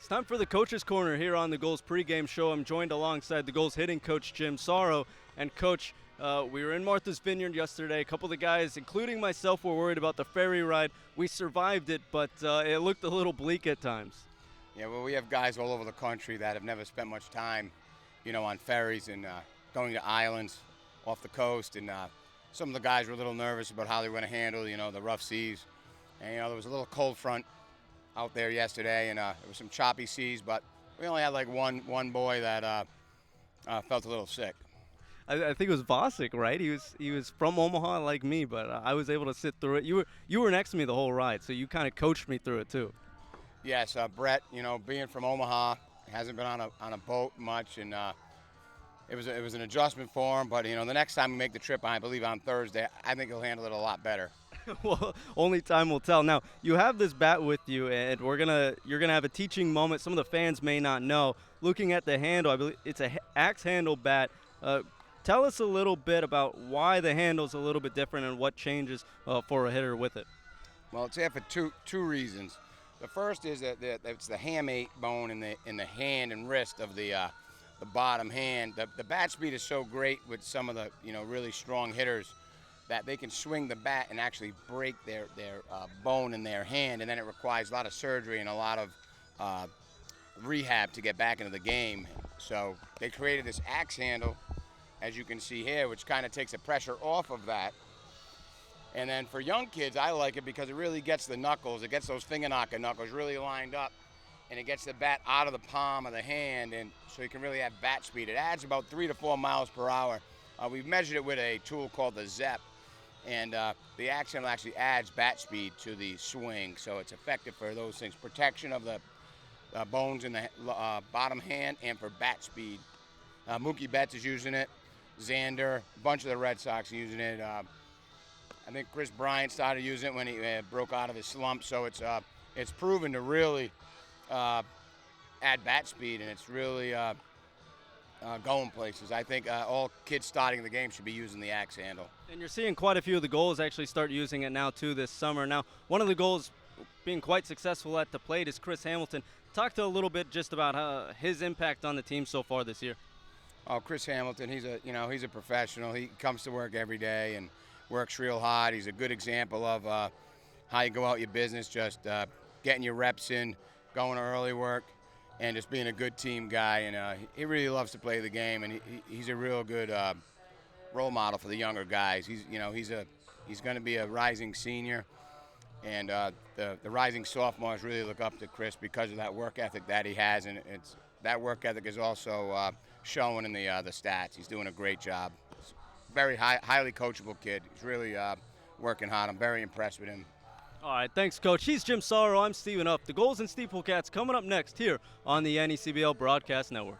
It's time for the Coach's Corner here on the Gulls pregame show. I'm joined alongside the Gulls hitting coach Jim Sauro. And Coach, we were in Martha's Vineyard yesterday. A couple of the guys, including myself, were worried about the ferry ride. We survived it, but it looked a little bleak at times. Yeah, well, we have guys all over the country that have never spent much time, on ferries and going to islands off the coast. And some of the guys were a little nervous about how they were going to handle, the rough seas. And, there was a little cold front out there yesterday, and there was some choppy seas, but we only had like one boy that felt a little sick. I think it was Vosick, right? He was from Omaha like me, but I was able to sit through it. You were next to me the whole ride, so you kind of coached me through it too. Yes, Brett, being from Omaha, hasn't been on a boat much, and it was an adjustment for him. But the next time we make the trip, I believe on Thursday, I think he'll handle it a lot better. Well, only time will tell. Now, you have this bat with you, and you're gonna have a teaching moment. Some of the fans may not know. Looking at the handle, I believe it's a axe handle bat. Tell us a little bit about why the handle's a little bit different and what changes for a hitter with it. Well, it's there for two reasons. The first is that it's the hamate bone in the hand and wrist of the bottom hand. The bat speed is so great with some of the really strong hitters that they can swing the bat and actually break their bone in their hand, and then it requires a lot of surgery and a lot of rehab to get back into the game. So they created this axe handle, as you can see here, which kind of takes the pressure off of that. And then for young kids, I like it because it really gets the knuckles, it gets those finger knocker knuckles really lined up, and it gets the bat out of the palm of the hand, and so you can really have bat speed. It adds about 3 to 4 miles per hour. We've measured it with a tool called the ZEP, and the axe handle actually adds bat speed to the swing, so it's effective for those things. Protection of the bones in the bottom hand and for bat speed. Mookie Betts is using it. Xander, a bunch of the Red Sox are using it. I think Chris Bryant started using it when he broke out of his slump, so it's proven to really add bat speed, and it's really going places. I think all kids starting the game should be using the axe handle. And you're seeing quite a few of the Gulls actually start using it now too this summer. Now, one of the Gulls being quite successful at the plate is Chris Hamilton. Talk to a little bit just about his impact on the team so far this year. Oh, Chris Hamilton, he's a professional. He comes to work every day and works real hard. He's a good example of how you go out your business, just getting your reps in, going to early work, and just being a good team guy. And he really loves to play the game, and he's a real good role model for the younger guys. He's going to be a rising senior, and the rising sophomores really look up to Chris because of that work ethic that he has, and that work ethic is also showing in the stats. He's doing a great job. Very highly coachable kid. He's really working hard. I'm very impressed with him. All right, thanks, Coach. He's Jim Sauro. I'm Steven Up. The Gulls and Steeplecats coming up next here on the NECBL Broadcast Network.